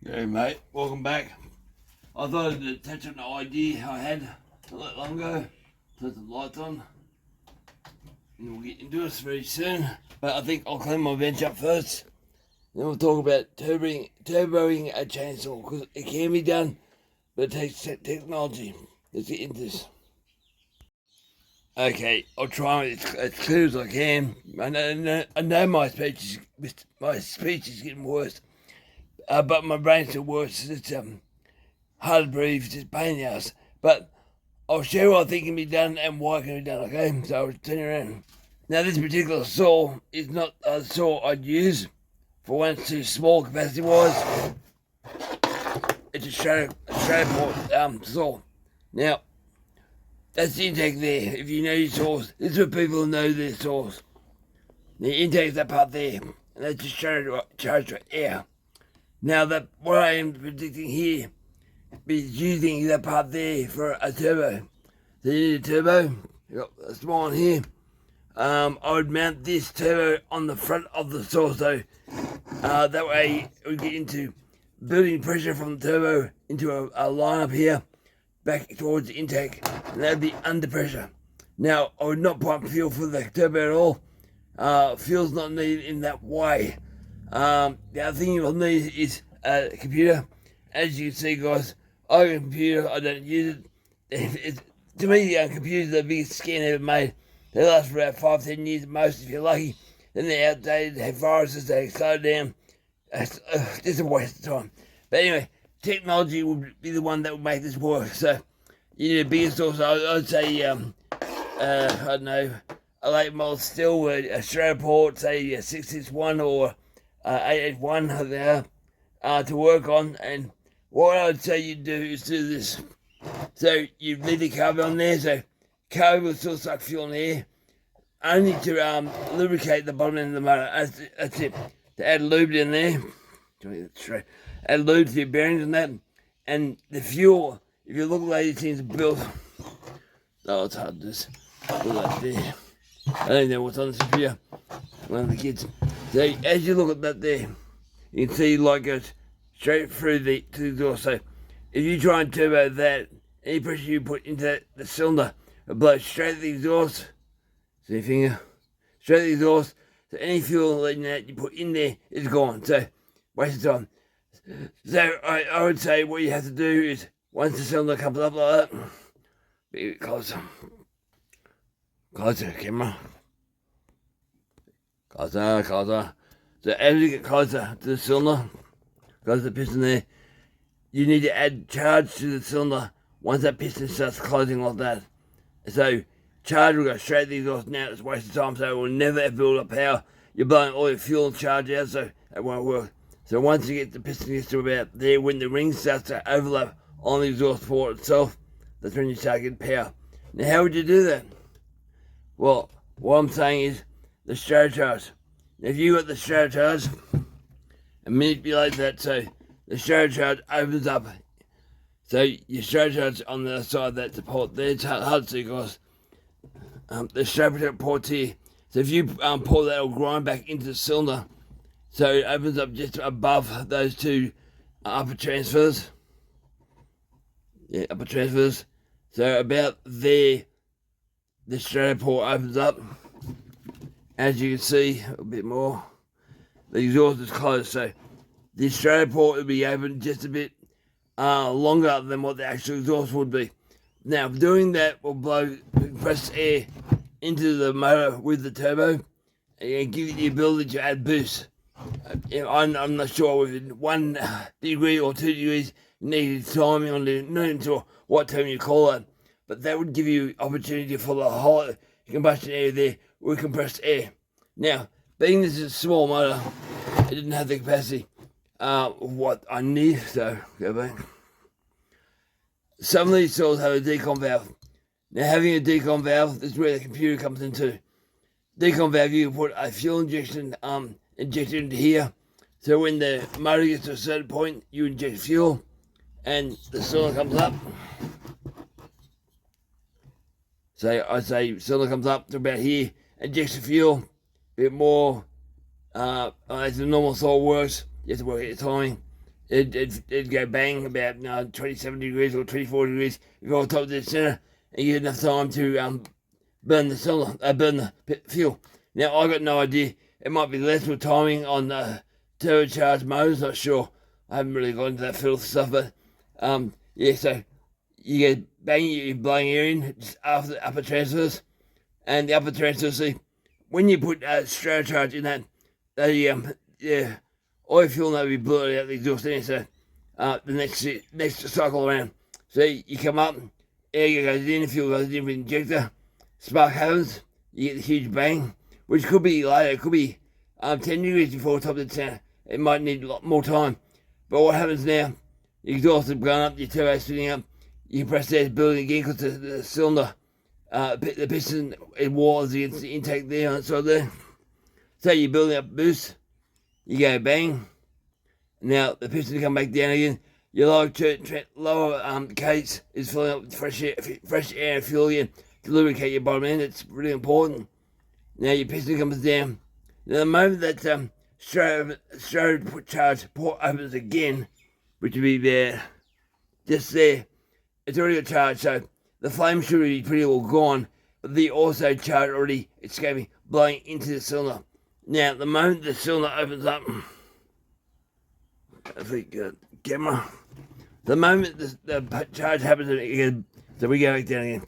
Hey mate, welcome back. I thought I'd touch on an idea I had not that long ago. Turn the lights on and we'll get into this very soon. But I think I'll clean my bench up first. Then we'll talk about turboing a chainsaw because it can be done, but it takes technology. Let's get into this. Okay, I'll try as clear as I can. I know my speech is getting worse. But my brain still works. It's hard to breathe, it's just pain in the ass. But I'll show you what I think can be done and why it can be done, okay? So I'll turn around. Now this particular saw is not a saw I'd use. For one, it's too small capacity wise. It's a straight port saw. Now, that's the intake there. If you know your saws, this is for people who know their saws. The intake is that part there. And that's just charged with air. Now that what I am predicting here is using that part there for a turbo. So you need a turbo, you got a small one here. I would mount this turbo on the front of the saw, so that way we get into building pressure from the turbo into a line up here, back towards the intake, and that would be under pressure. Now I would not pump fuel for the turbo at all. Fuel's not needed in that way. The other thing you'll need is a computer. As you can see, guys, I have a computer, I don't use it. To me, computers are the biggest scam ever made. They last for about 5-10 years at most if you're lucky. Then they're outdated, they have viruses, they slow down. It's just a waste of time. But anyway, technology would be the one that would make this work. So you need a bigger source. I'd say, I don't know, a late model still, a straight port, say a 661 or 881 to work on. And what I would say you do is do this. So you leave the carb on there, so carb will still suck fuel in the air. Only to lubricate the bottom end of the motor. That's it. To add lube in there. Add lube to your bearings and that. And the fuel, if you look at these things built. Oh, it's hard to just look at there. I don't know what's on this computer. One of the kids. So as you look at that there, you can see light goes straight through to the exhaust. So if you try and turbo that, any pressure you put into the cylinder will blow straight at the exhaust. See your finger? Straight at the exhaust. So any fuel that you put in there is gone. So waste of time. So I would say what you have to do is once the cylinder comes up like that, be a bit closer. Closer, camera. Closer. So as you get closer to the cylinder, closer to the piston there, you need to add charge to the cylinder once that piston starts closing like that. So charge will go straight to the exhaust. Now it's a waste of time, so it will never ever build up power. You're blowing all your fuel and charge out, so it won't work. So once you get the piston gets to about there, when the ring starts to overlap on the exhaust port itself, that's when you start getting power. Now how would you do that? Well, what I'm saying is the Stratocharge. If you got the Stratocharge and manipulate that so the Stratocharge opens up. So your Stratocharge on the other side, that's the port there. It's hard to see, guys. The Stratocharge port's here. So if you pour that, it'll grind back into the cylinder. So it opens up just above those two upper transfers. Yeah, upper transfers. So about there, the Strato port opens up. As you can see, a bit more. The exhaust is closed, so the Strato port will be open just a bit longer than what the actual exhaust would be. Now, doing that will blow compressed air into the motor with the turbo and give you the ability to add boost. I'm not sure within 1 degree or 2 degrees needed timing on the, not sure what term you call it, but that would give you opportunity for the whole combustion air there with compressed air. Now, being this is a small motor, it didn't have the capacity of what I need, so go back. Some of these saws have a decon valve. Now, having a decon valve, this is where the computer comes into. Decon valve, you can put a fuel injection injector into here. So when the motor gets to a certain point, you inject fuel, and the cylinder comes up. So I say cylinder comes up to about here, injects the fuel, a bit more, as the normal saw works, you have to work at your timing. it'd go bang about 27 degrees or 24 degrees before the top of the center, and you had enough time to burn the cylinder, burn the fuel. Now I got no idea. It might be less with timing on turbocharged motors. Not sure. I haven't really got into that field stuff, but yeah. So you get bang, you're blowing air in just after the upper transfers, and the upper transfers. See, when you put Stratocharge in that, the oil fuel will be blowing out the exhaust there. So the next cycle around, so you come up, air goes in, fuel goes in with the injector, spark happens, you get the huge bang, which could be later. It could be 10 degrees before top of the center. It might need a lot more time. But what happens now, the exhaust has gone up, your turbo spinning up, you press there, building again because the cylinder, the piston, it wars against the intake there on the side there. So you're building up boost, you go bang. Now the piston come back down again. Your lower case is filling up with fresh air and fuel again to lubricate your bottom end. It's really important. Now your piston comes down. Now the moment that Stratocharge port opens again, which will be there, just there, it's already got charge, so the flame should be pretty well gone, but the also charge already escaping, blowing into the cylinder. Now, the moment the cylinder opens up, if we get camera, the moment the charge happens again, so we go back down again.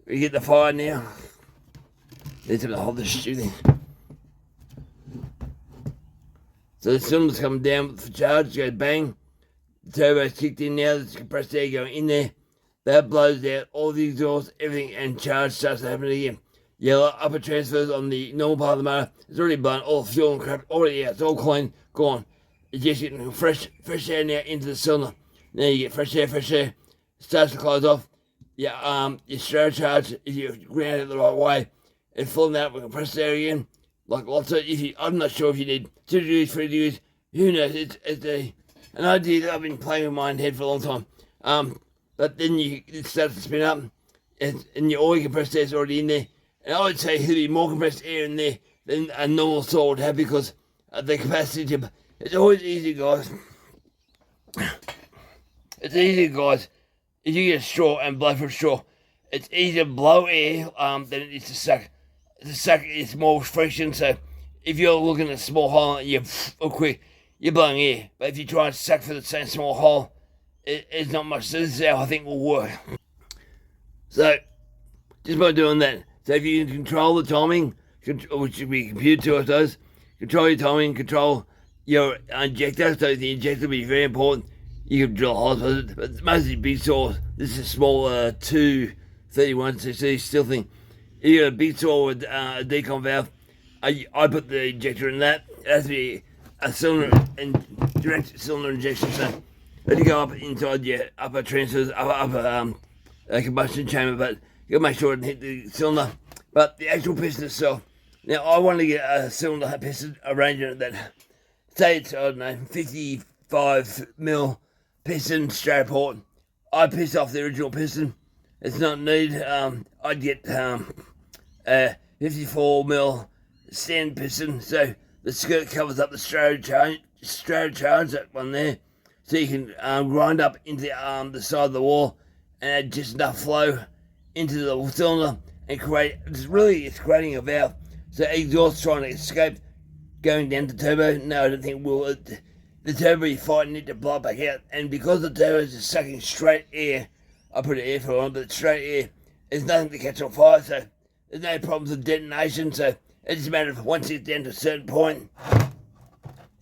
We get the fire now. There's something to hold this shooting. So the cylinder's coming down with the charge, goes bang. The turbo's kicked in now, there's compressed air going in there. That blows out all the exhaust, everything, and charge starts to happen again. Yellow upper transfers on the normal part of the motor. It's already blown all the fuel and crap already out. It's all clean, gone. It's just getting fresh air now into the cylinder. Now you get fresh air. Starts to close off. Yeah, your Stratocharge, if you ground it the right way, it's filling out with compressed air again. Like lots of, I'm not sure if you need 2 degrees, 3 degrees. Who knows? It's an idea that I've been playing with my head for a long time. But then it starts to spin up, and your oil compressed air is already in there. And I would say there'll be more compressed air in there than a normal saw would have because the capacity to. It's always easy, guys. It's easy, guys. If you get a straw and blow for a straw, it's easier to blow air than it is to suck. To suck, it's more friction. So if you're looking at a small hole, you're blowing air. But if you try and suck for the same small hole, it's not much. So this is how I think will work. So just by doing that. So if you can control the timing, which should be computer to us does, control your timing, control your injector. So the injector will be very important. You can drill holes with it, but mostly big saws. This is a small 231cc steel thing. If you got a big saw with a decon valve, I put the injector in that. It has to be a cylinder and direct cylinder injection. So let you go up inside your upper transfers, upper combustion chamber, but you gotta make sure it hit the cylinder. But the actual piston itself, now I want to get a cylinder piston arrangement that, say it's, I don't know, 55mm piston Stratoport. I piss off the original piston. It's not needed. I'd get 54mm stand piston, so the skirt covers up the Stratocharge, that one there, so you can grind up into the side of the wall and add just enough flow into the cylinder and it's creating a valve. So exhaust trying to escape going down to turbo. No, I don't think it will. The turbo is fighting it to blow it back out, and because the turbo is just sucking straight air, I put an air filter on, but straight air, there's nothing to catch on fire, so there's no problems with detonation. So it's just a matter of once it's down to a certain point,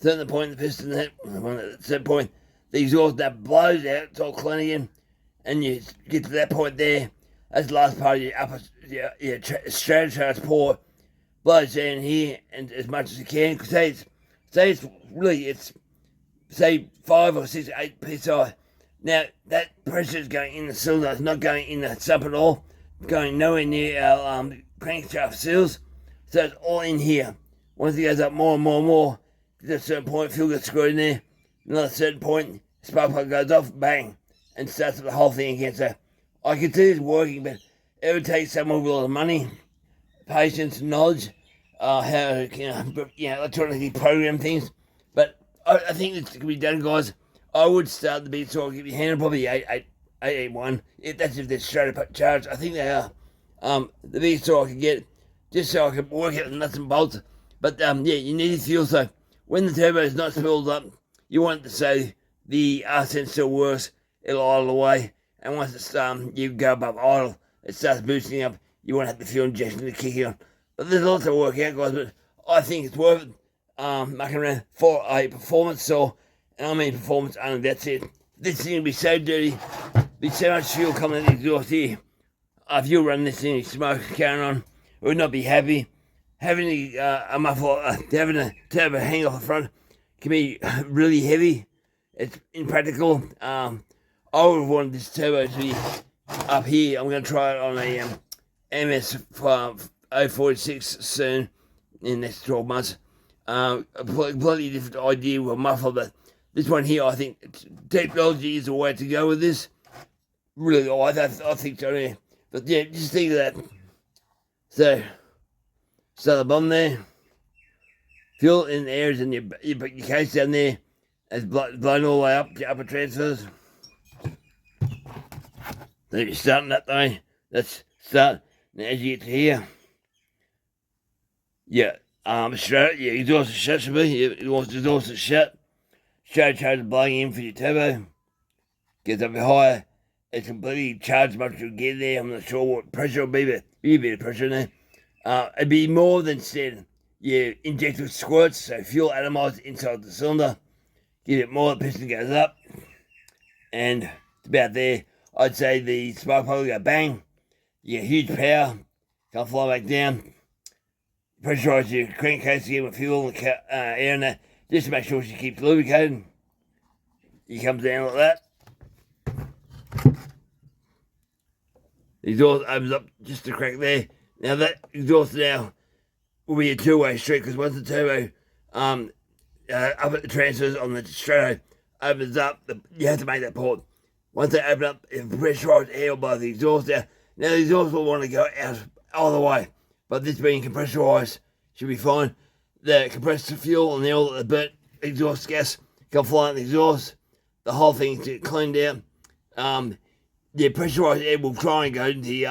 the piston, at a certain point, the exhaust that blows out, it's all clean again, and you get to that point there. That's the last part of your upper Stratocharge port. Blows down here and as much as you can. Because say 5 or 6, 8 psi. Now that pressure is going in the cylinder. It's not going in the sump at all. It's going nowhere near our crankshaft seals. So it's all in here. Once it goes up more and more and more, at a certain point, fuel gets screwed in there. Another certain point, spark plug goes off, bang, and starts the whole thing again. So I can see this working, but it would take someone with a lot of money, patience, knowledge, how to electronically program things. But I think this can be done, guys. I would start the beat so I'll give you hand probably 881. If that's if they're straight up charged. I think they are. The beat so I can get just so I can work out the nuts and bolts. But yeah, you need fuel. So when the turbo is not filled up, you want it to say the RSN still works. It'll idle away, and once it's you go above idle, it starts boosting up. You want to have the fuel injection to kick on. But there's lots to work out, guys. But I think it's worth it. Mucking around for a performance saw, and I mean performance only. That's it. This thing will be so dirty. Be so much fuel coming out the exhaust here. If you run this thing, smoke carrying on, would not be happy. Having a muffler, having a turbo hang off the front can be really heavy. It's impractical. I would have wanted this turbo to be up here. I'm going to try it on a MS 046 soon in the next 12 months. A completely different idea with a muffler, but this one here, I think technology is the way to go with this. Really, I think so. Yeah. But yeah, just think of that. So the bottom there, fuel in the areas in your case down there, has blown all the way up to upper transfers. So you're starting that way. Let's start. Now as you get to here, yeah, straight, yeah, exhaust is shut should be. Yeah, exhaust is shut. Straight charge is blowing in for your turbo. Gets up a bit higher. It's completely charged much to get there. I'm not sure what pressure will be, but be a bit of pressure in there. It'd be more than said. You inject with squirts, so fuel atomized inside the cylinder. Give it more, the piston goes up. And it's about there. I'd say the spark plug will go bang. You get huge power. Can't fly back down. Pressurize your crankcase again with fuel and air in there, just to make sure she keeps lubricated. He comes down like that. The exhaust opens up just a crack there. Now that exhaust now will be a two-way street because once the turbo up at the transfers on the Strato opens up, you have to make that port. Once they open up, if pressurized air will blow the exhaust out. Now the exhaust will want to go out all the way, but this being compressurized should be fine. The compressed fuel and the oil, the burnt exhaust gas can fly in the exhaust. The whole thing is cleaned out. The pressurized air will try and go to the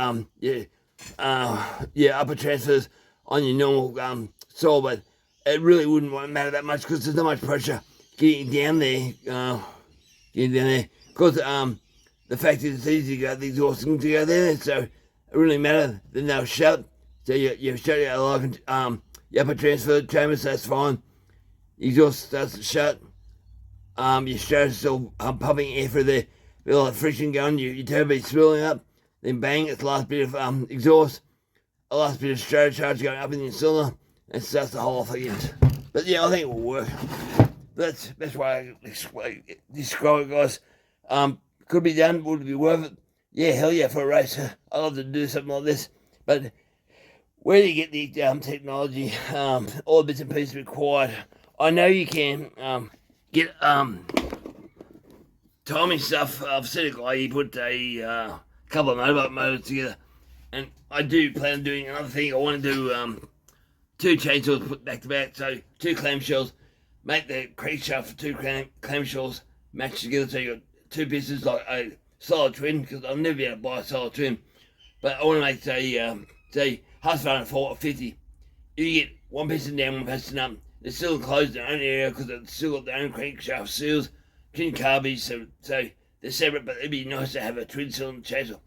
upper transfers on your normal soil, but it really wouldn't matter that much because there's not much pressure getting down there. Because the fact is it's easy to get the exhaust to go there, so it really matter. Then they'll shut. So you shut your your upper transfer chamber, so that's fine. The exhaust starts to shut. Your Strato's still pumping air through there. With all the friction going, your turbo swirling up. Then bang, it's the last bit of exhaust. The last bit of Strato charge going up in the cylinder. And starts the whole thing. But yeah, I think it will work. That's why I describe it, guys. Could be done, would it be worth it? Yeah, hell yeah, for a racer. I'd love to do something like this. But where do you get the technology, all the bits and pieces required? I know you can get timing stuff. I've seen a guy, he put a couple of motorbike motors together. And I do plan on doing another thing. I want to do 2 chainsaws put back to back, so 2 clamshells. Make the crankshaft for 2 clamshells match together so you got 2 pistons like a solid twin, because I'll never be able to buy a solid twin. But I want to make, say Husqvarna 450. You get 1 piston down, 1 piston up. They're still enclosed in their own area because they've still got their own crankshaft seals, twin carbies, so they're separate, but it'd be nice to have a twin cylinder chainsaw.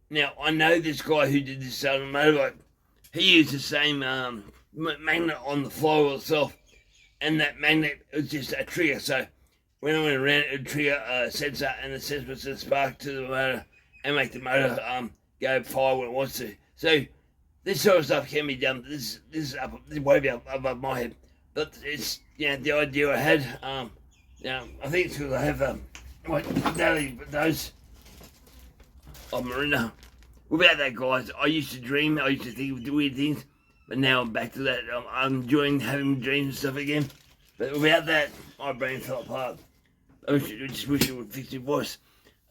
Now, I know this guy who did this on a motorbike, he used the same magnet on the flywheel itself, and that magnet was just a trigger, so when I went around it would trigger a sensor, and the sensor would send spark to the motor and make the motor go fire when it wants to. So this sort of stuff can be done. This is way above my head, but it's the idea I had. I think it's because I have my daily dose of Marina. Without that, guys, I used to dream. I used to think of weird things, but now I'm back to that. I'm enjoying having dreams and stuff again. But without that, my brain fell apart. I just wish it would fix your voice.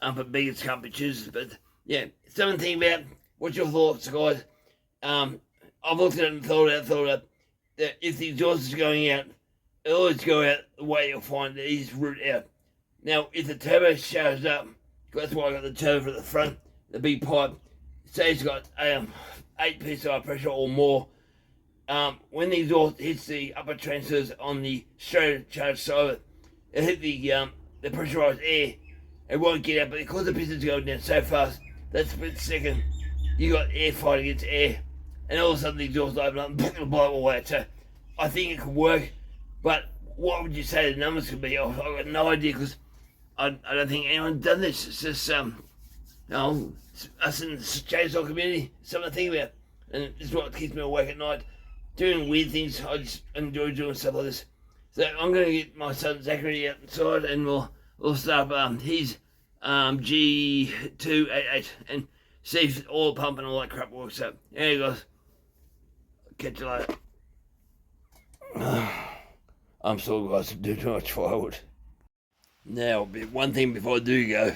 But beggars can't be choosers. But yeah, something to think about. What's your thoughts, guys? I've looked at it and thought out that if the exhaust is going out, it'll always go out the way you'll find the easiest route out. Now, if the turbo shows up, that's why I got the turbo at the front, the big pipe. Say it's got 8 psi pressure or more. When the exhaust hits the upper transfers on the straight charge side of it, it hit the pressurized air. It won't get out, but because the piston's going down so fast, that split second, you got air fighting against air, and all of a sudden the exhaust opens up and it'll blow it all out. So I think it could work, but what would you say the numbers could be? I've got no idea, because I don't think anyone's done this. It's just us in the chainsaw community, something to think about, and this is what keeps me awake at night, doing weird things. I just enjoy doing stuff like this. So I'm going to get my son Zachary outside, and we'll start up his G288 and see if oil pump and all that crap works up. There you guys. Catch you later. I'm sorry guys, I'm doing too much firewood. Now, one thing before I do go,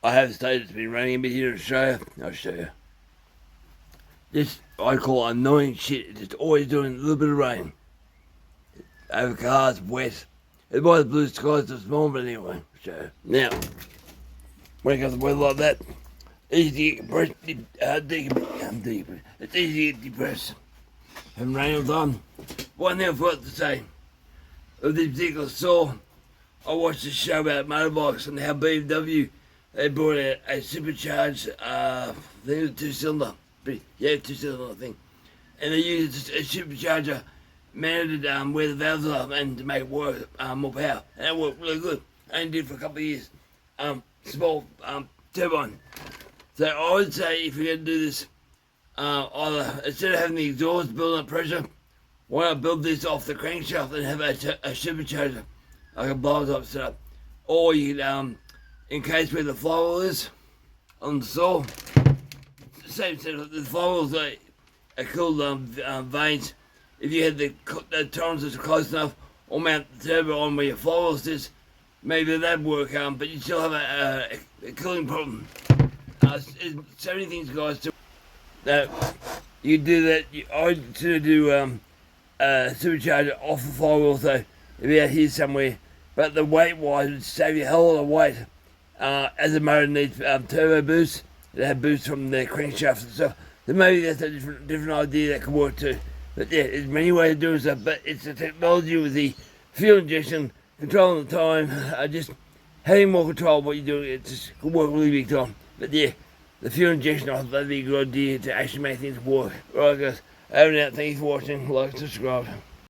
I have stated it's been raining a bit here in Australia. I'll show you. This I call annoying shit. It's just always doing a little bit of rain. Over cars, wet. It's by the blue skies this morning, but anyway, so now, when it comes to weather like that, easy to get depressed, it's easy to get depressed. Having rain all the time. One thing I forgot to say, of this particular saw, I watched a show about motorbikes and how BMW, they brought a supercharged, I think it was two-cylinder, two-cylinder thing, and they used a supercharger mounted where the valves are and to make it work more power, and that worked really good. I only did it for a couple of years. Small turbine. So I would say if you're going to do this, either instead of having the exhaust building up pressure, why not build this off the crankshaft and have a supercharger, like a blower type setup, or you could in case where the flywheel is on the saw, same setup. The flywheel's are cooled vanes. If you had the tolerances close enough, or mount the turbo on where your flywheel is, maybe that'd work, but you still have a cooling problem. So many things, guys, that you do that. I sort of do supercharger off the flywheel, so if you're out here somewhere, but the weight-wise would save you a hell of a lot of weight. As the motor needs turbo boost, they have boosts from the crankshaft and stuff. So maybe that's a different idea that could work too. But yeah, there's many ways of doing stuff, but it's the technology with the fuel injection, controlling the time, just having more control of what you're doing. It just could work really big time. But yeah, the fuel injection, I thought that'd be a good idea to actually make things work. Right guys, over and out. Thank you for watching. Like, subscribe.